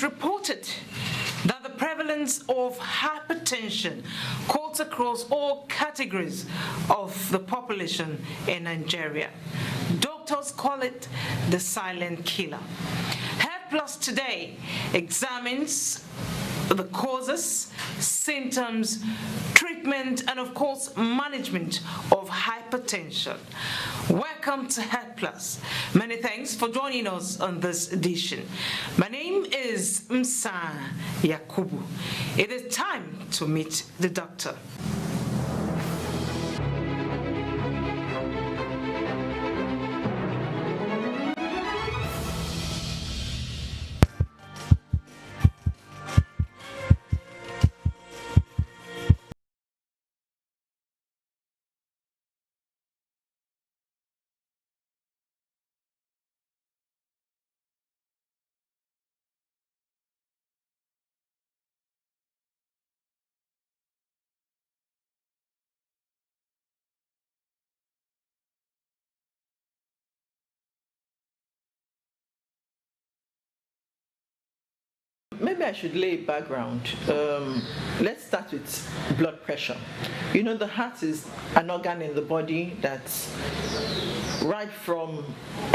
is reported that the prevalence of hypertension cuts across all categories of the population in Nigeria. Doctors call it the silent killer. Health Plus today examines the causes, symptoms, treatment, and of course, management of hypertension. Welcome to Health Plus. Many thanks for joining us on this edition. My name is Msa Yakubu. It is time to meet the doctor. Maybe I should lay a background. Let's start with blood pressure. You know, the heart is an organ in the body that right from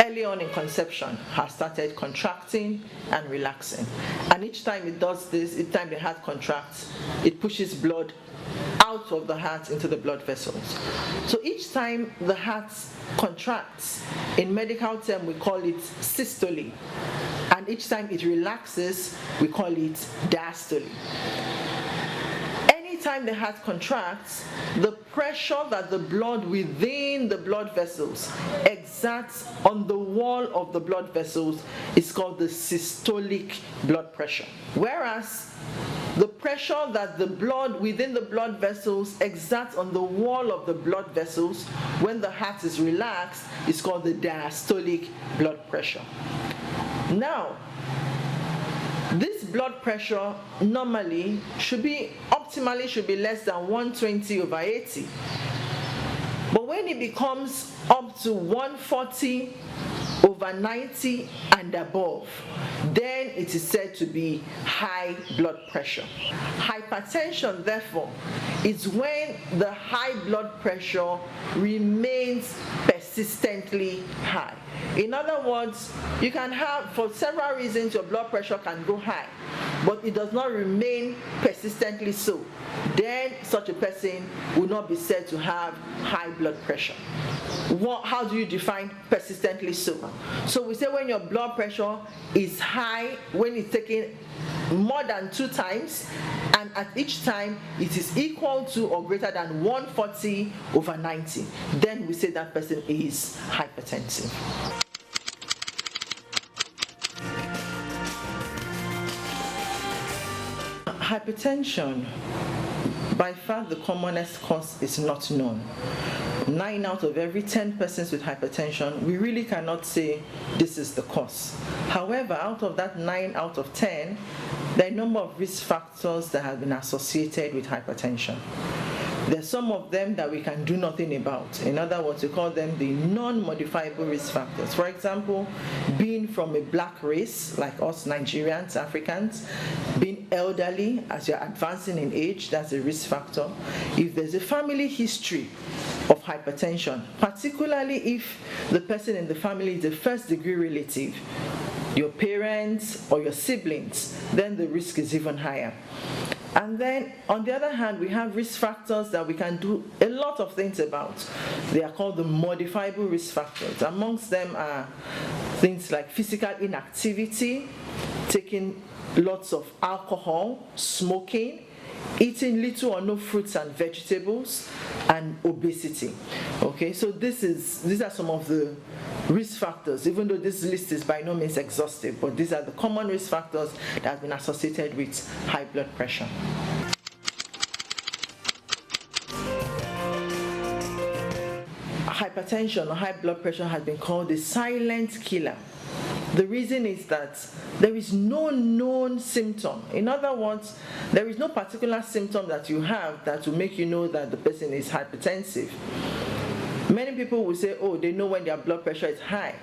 early on in conception has started contracting and relaxing. And each time it does this, each time the heart contracts, it pushes blood out of the heart into the blood vessels. So each time the heart contracts, in medical term we call it systole. And each time it relaxes, we call it diastole. Anytime the heart contracts, the pressure that the blood within the blood vessels exerts on the wall of the blood vessels is called the systolic blood pressure. Whereas the pressure that the blood within the blood vessels exerts on the wall of the blood vessels when the heart is relaxed is called the diastolic blood pressure. Now, this blood pressure normally optimally should be less than 120/80. But when it becomes up to 140/90 and above, then it is said to be high blood pressure. Hypertension, therefore, is when the high blood pressure remains persistently high. In other words, you can have, for several reasons, your blood pressure can go high, but it does not remain persistently so. Then such a person will not be said to have high blood pressure. How do you define persistently so? So we say when your blood pressure is high, when it's taken more than 2 times, and at each time it is equal to or greater than 140/90, then we say that person is hypertensive. Hypertension, by far the commonest cause is not known. 9 out of every 10 persons with hypertension, we really cannot say this is the cause. However, out of that 9 out of 10, there are a number of risk factors that have been associated with hypertension. There's some of them that we can do nothing about. In other words, we call them the non-modifiable risk factors. For example, being from a black race, like us Nigerians, Africans, being elderly as you're advancing in age, that's a risk factor. If there's a family history of hypertension, particularly if the person in the family is a first-degree relative, your parents or your siblings, then the risk is even higher. And then, on the other hand, we have risk factors that we can do a lot of things about. They are called the modifiable risk factors. Amongst them are things like physical inactivity, taking lots of alcohol, smoking, eating little or no fruits and vegetables, and obesity. Okay, so these are some of the risk factors, even though this list is by no means exhaustive, but these are the common risk factors that have been associated with high blood pressure. Hypertension or high blood pressure has been called the silent killer. The reason is that there is no known symptom. In other words, there is no particular symptom that you have that will make you know that the person is hypertensive. Many people will say, oh, they know when their blood pressure is high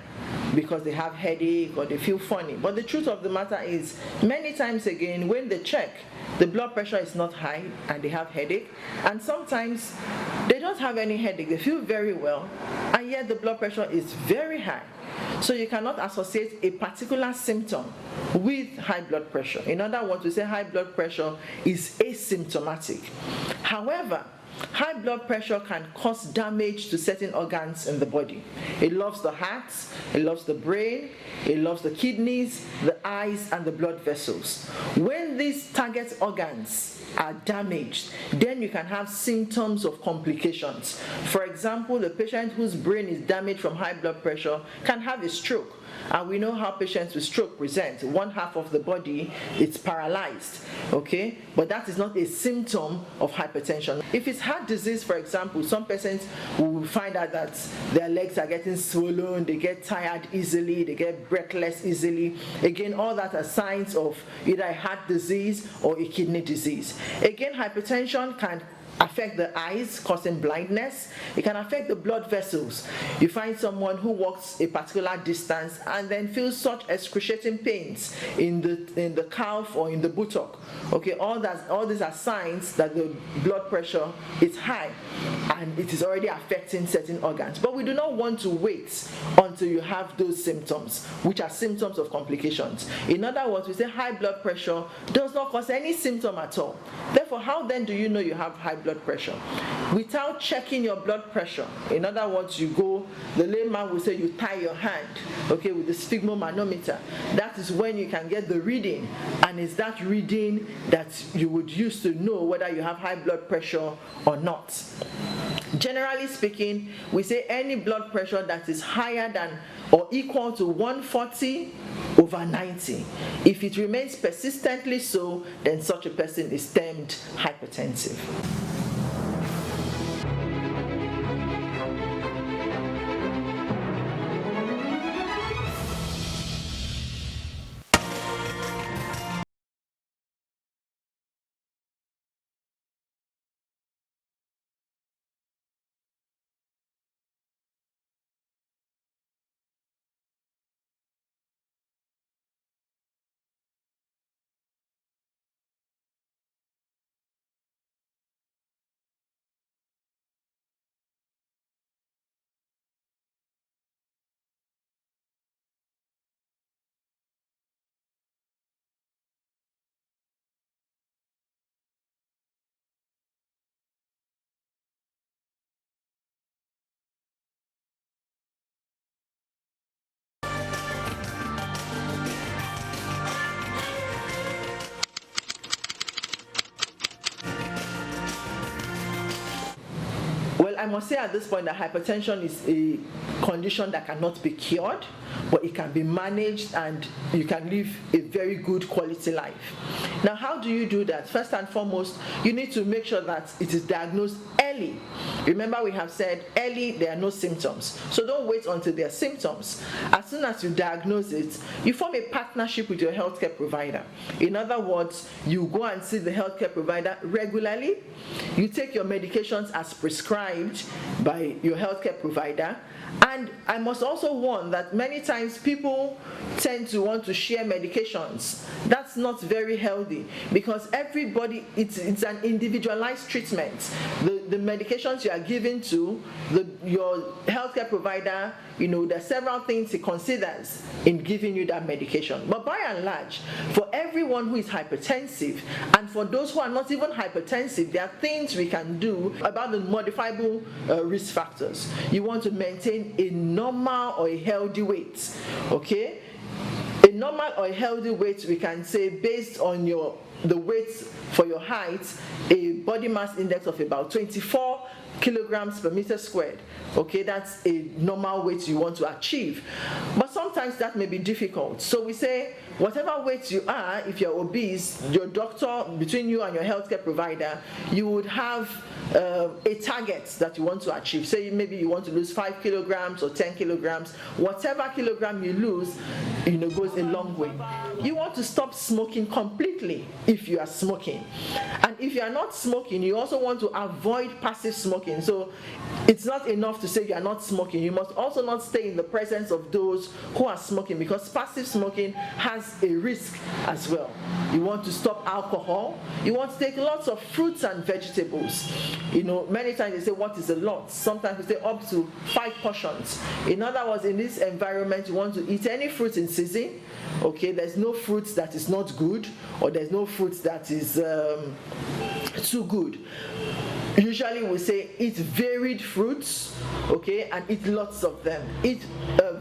because they have headache or they feel funny. But the truth of the matter is, many times again, when they check, the blood pressure is not high and they have headache. And sometimes they don't have any headache, they feel very well, and yet the blood pressure is very high. So you cannot associate a particular symptom with high blood pressure. In other words, we say high blood pressure is asymptomatic. However, high blood pressure can cause damage to certain organs in the body. It loves the heart, it loves the brain, it loves the kidneys, the eyes, and the blood vessels. When these target organs are damaged, then you can have symptoms of complications. For example, the patient whose brain is damaged from high blood pressure can have a stroke. And we know how patients with stroke present. One half of the body is paralyzed, okay? But that is not a symptom of hypertension. If it's heart disease, for example, some patients will find out that their legs are getting swollen, they get tired easily, they get breathless easily. Again, all that are signs of either a heart disease or a kidney disease. Again, hypertension can affect the eyes, causing blindness. It can affect the blood vessels. You find someone who walks a particular distance and then feels such excruciating pains in the calf or in the buttock. Okay, all these are signs that the blood pressure is high and it is already affecting certain organs. But we do not want to wait until you have those symptoms, which are symptoms of complications. In other words, we say high blood pressure does not cause any symptom at all. Therefore, how then do you know you have high blood pressure? Without checking your blood pressure. In other words, the layman will say you tie your hand, okay, with the sphygmomanometer. That is when you can get the reading, and it's that reading that you would use to know whether you have high blood pressure or not. Generally speaking, we say any blood pressure that is higher than or equal to 140/90. If it remains persistently so, then such a person is termed hypertensive. Well, I must say at this point that hypertension is a condition that cannot be cured, but it can be managed and you can live a very good quality life. Now, how do you do that? First and foremost, you need to make sure that it is diagnosed early. Remember, we have said early there are no symptoms. So don't wait until there are symptoms. As soon as you diagnose it, you form a partnership with your healthcare provider. In other words, you go and see the healthcare provider regularly. You take your medications as prescribed by your healthcare provider. And I must also warn that many times people tend to want to share medications. That's not very healthy because everybody, it's an individualized treatment. The medications you are given to your healthcare provider, there are several things he considers in giving you that medication. But by and large, for everyone who is hypertensive and for those who are not even hypertensive, there are things we can do about the modifiable risk factors. You want to maintain a normal or a healthy weight, okay? A normal or a healthy weight, we can say, based on the weight for your height, a body mass index of about 24 kilograms per meter squared. Okay, that's a normal weight you want to achieve. But sometimes that may be difficult. So we say, whatever weight you are, if you're obese, your doctor, between you and your healthcare provider, you would have a target that you want to achieve. Say maybe you want to lose 5 kilograms or 10 kilograms. Whatever kilogram you lose, goes a long way. You want to stop smoking completely if you are smoking. And if you are not smoking, you also want to avoid passive smoking. So it's not enough to say you are not smoking. You must also not stay in the presence of those who are smoking, because passive smoking has a risk as well. You want to stop alcohol. You want to take lots of fruits and vegetables. Many times they say, what is a lot? Sometimes we say up to 5 portions. In other words, in this environment, you want to eat any fruit in season. Okay, there's no fruit that is not good, or there's no fruit that is too good. Usually we say eat varied fruits, okay, and eat lots of them. Eat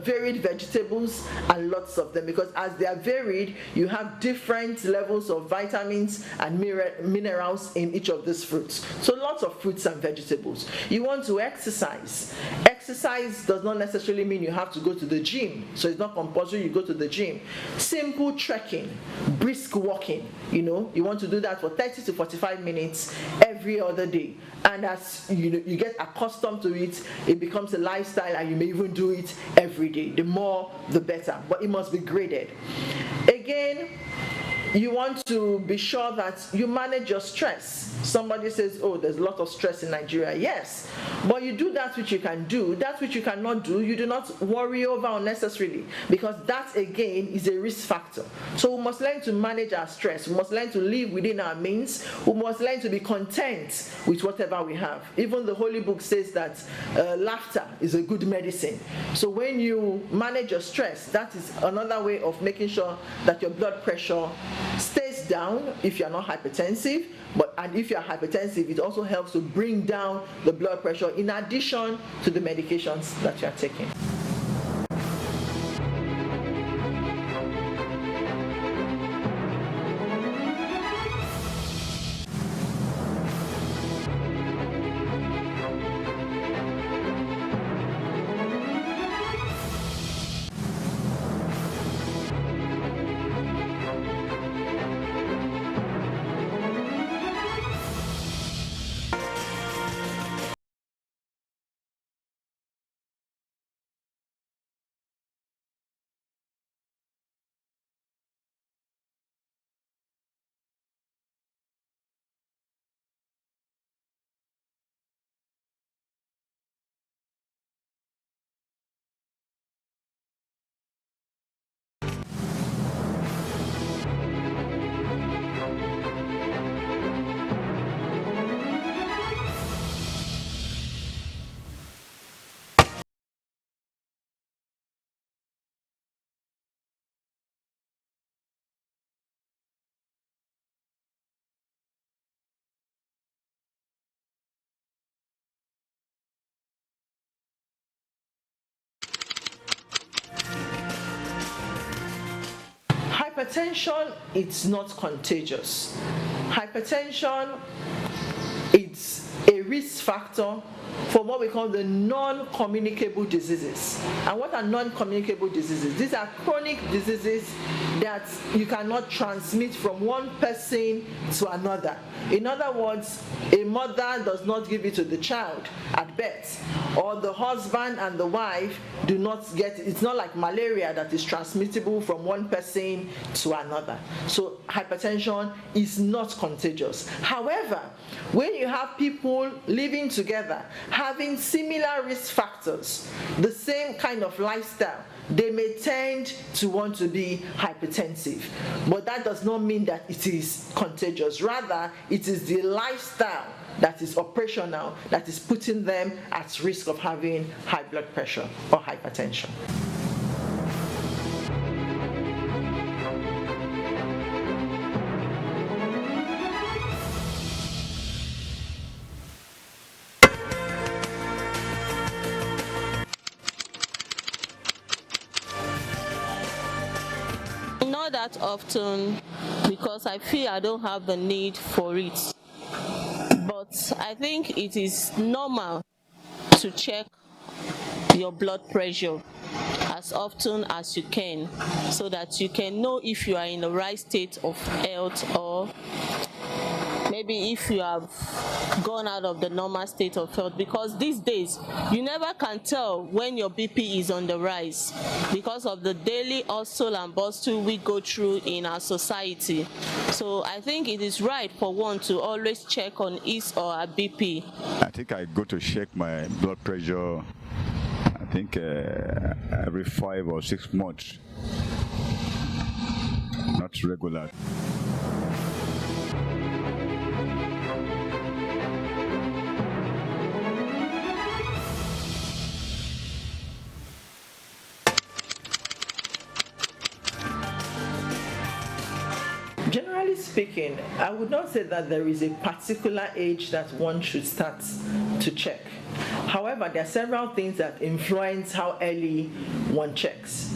varied vegetables and lots of them, because as they are varied, you have different levels of vitamins and minerals in each of these fruits. So lots of fruits and vegetables. You want to exercise. Exercise does not necessarily mean you have to go to the gym, so it's not compulsory you go to the gym. Simple trekking, brisk walking, you want to do that for 30 to 45 minutes every other day. And as you get accustomed to it, it becomes a lifestyle, and you may even do it every day. The more, the better, but it must be graded. Again, you want to be sure that you manage your stress. Somebody says, oh, there's a lot of stress in Nigeria. Yes, but you do that which you can do. That which you cannot do, you do not worry over unnecessarily, because that, again, is a risk factor. So we must learn to manage our stress. We must learn to live within our means. We must learn to be content with whatever we have. Even the Holy Book says that laughter is a good medicine. So when you manage your stress, that is another way of making sure that your blood pressure stays down if you are not hypertensive. And if you are hypertensive, it also helps to bring down the blood pressure in addition to the medications that you are taking. Hypertension, it's not contagious. Hypertension, it's a risk factor for what we call the non-communicable diseases. And what are non-communicable diseases? These are chronic diseases that you cannot transmit from one person to another. In other words, a mother does not give it to the child at birth, or the husband and the wife do not get it. It's not like malaria that is transmissible from one person to another. So hypertension is not contagious. However, when you have people living together, having similar risk factors, the same kind of lifestyle, they may tend to want to be hypertensive. But that does not mean that it is contagious. Rather, it is the lifestyle that is operational that is putting them at risk of having high blood pressure or hypertension. Not that often, because I feel I don't have the need for it. But I think it is normal to check your blood pressure as often as you can, so that you can know if you are in the right state of health, or maybe maybe if you have gone out of the normal state of health, because these days you never can tell when your BP is on the rise because of the daily hustle and bustle we go through in our society. So I think it is right for one to always check on his or her BP. I think I go to check my blood pressure, I think every 5 or 6 months, not regular. Generally speaking, I would not say that there is a particular age that one should start to check. However, there are several things that influence how early one checks.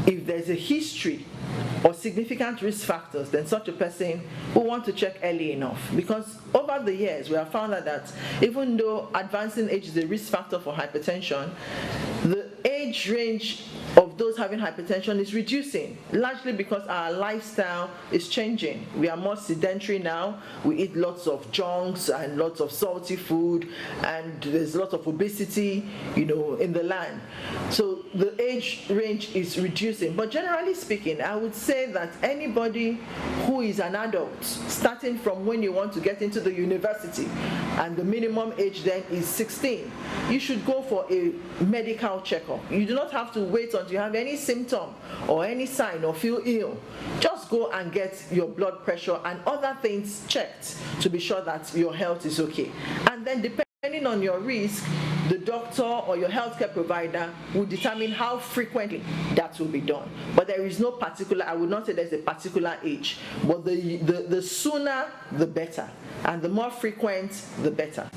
If there's a history or significant risk factors, then such a person will want to check early enough. Because over the years, we have found out that even though advancing age is a risk factor for hypertension, the age range of those having hypertension is reducing, largely because our lifestyle is changing. We are more sedentary now. We eat lots of junks and lots of salty food, and there's a lot of obesity, in the land. So the age range is reducing. But generally speaking, I would say that anybody who is an adult, starting from when you want to get into the university, and the minimum age then is 16, you should go for a medical checkup. You do not have to wait until you have any symptom or any sign or feel ill. Just go and get your blood pressure and other things checked to be sure that your health is okay. And then depending on your risk, the doctor or your healthcare provider will determine how frequently that will be done. But there is no particular, I would not say there's a particular age, but the sooner the better, and the more frequent the better.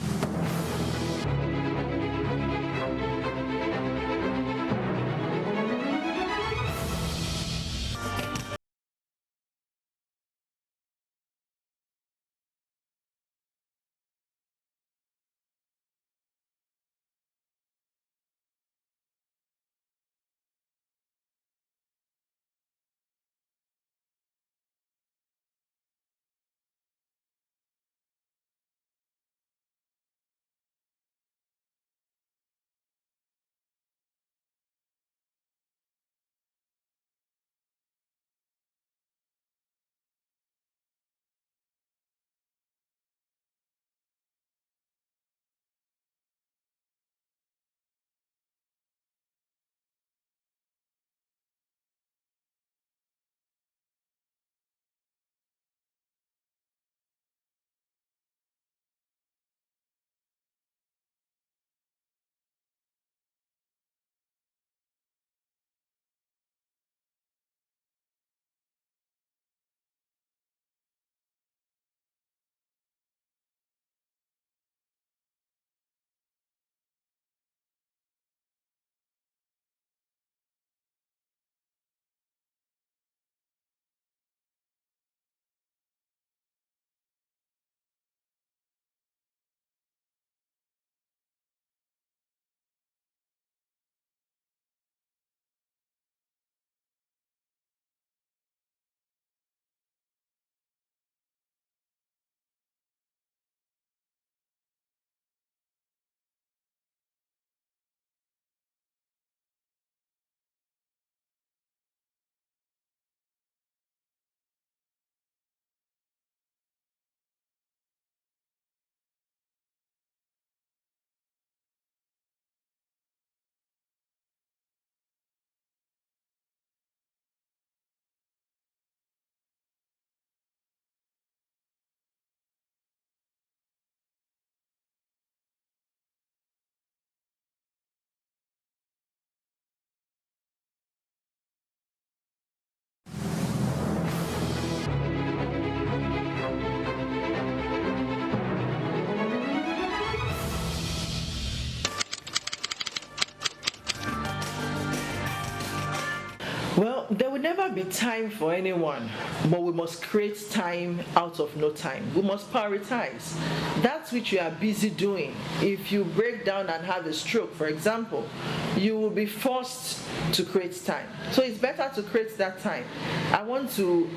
Well, there will never be time for anyone, but we must create time out of no time. We must prioritize that which you are busy doing. If you break down and have a stroke, for example, you will be forced to create time. So it's better to create that time. I want to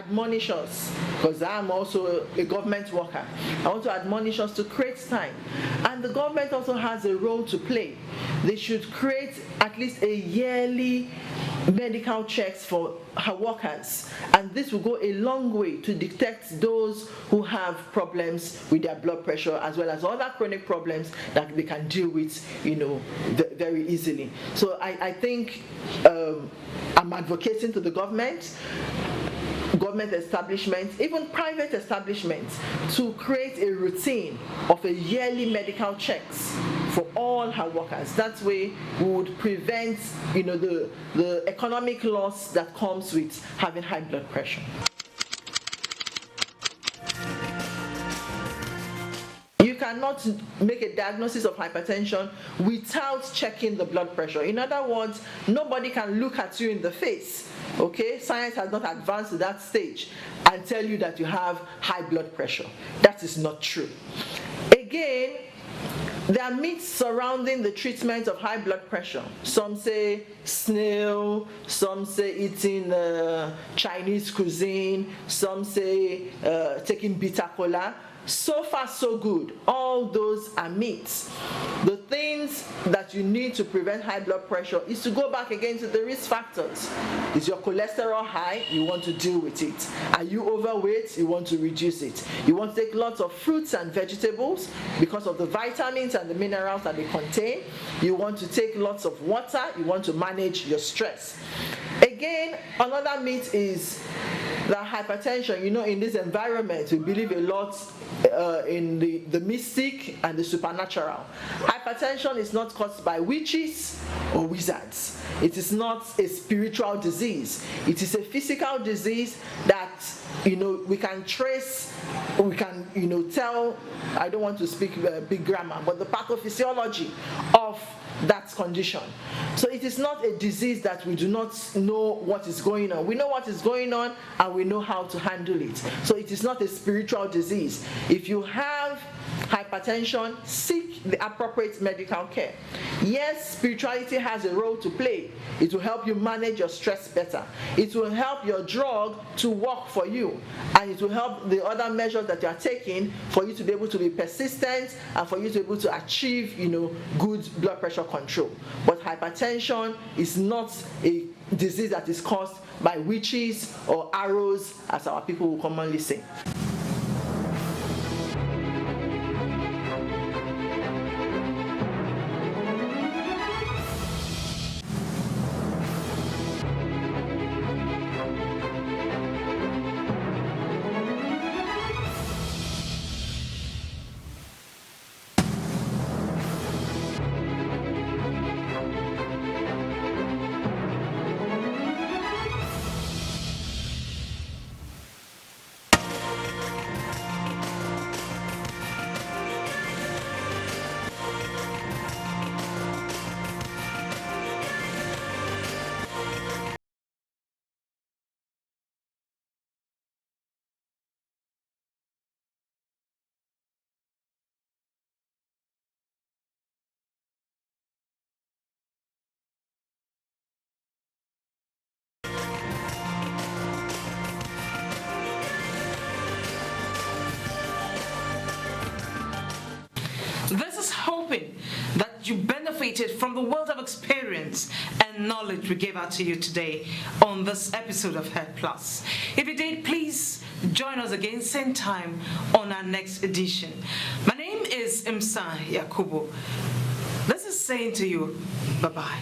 admonish us, because I'm also a government worker, I want to admonish us to create time. And the government also has a role to play. They should create at least a yearly medical checks for her workers, and this will go a long way to detect those who have problems with their blood pressure, as well as other chronic problems that they can deal with, very easily. So I think I'm advocating to the government establishments, even private establishments, to create a routine of a yearly medical checks for all her workers. That way we would prevent the economic loss that comes with having high blood pressure. You cannot make a diagnosis of hypertension without checking the blood pressure. In other words, nobody can look at you in the face, okay? Science has not advanced to that stage and tell you that you have high blood pressure. That is not true. Again, there are myths surrounding the treatment of high blood pressure. Some say snail, some say eating Chinese cuisine, some say taking bitter cola. So far, so good. All those are myths. The things that you need to prevent high blood pressure is to go back again to the risk factors. Is your cholesterol high? You want to deal with it. Are you overweight? You want to reduce it. You want to take lots of fruits and vegetables because of the vitamins and the minerals that they contain. You want to take lots of water. You want to manage your stress. Again, another myth is that hypertension, in this environment, we believe a lot in the mystic and the supernatural. Hypertension is not caused by witches or wizards. It is not a spiritual disease. It is a physical disease that, we can trace, we can, tell, I don't want to speak big grammar, but the pathophysiology of that condition. So it is not a disease that we do not know what is going on. We know what is going on and we know how to handle it. So it is not a spiritual disease. If you have hypertension, seek the appropriate medical care. Yes, spirituality has a role to play. It will help you manage your stress better. It will help your drug to work for you, and it will help the other measures that you are taking for you to be able to be persistent and for you to be able to achieve, good blood pressure control. But hypertension is not a disease that is caused by witches or arrows, as our people will commonly say. This is hoping that you benefited from the wealth of experience and knowledge we gave out to you today on this episode of Health Plus. If you did, please join us again same time on our next edition. My name is Imsa Yakubu. This is saying to you, bye-bye.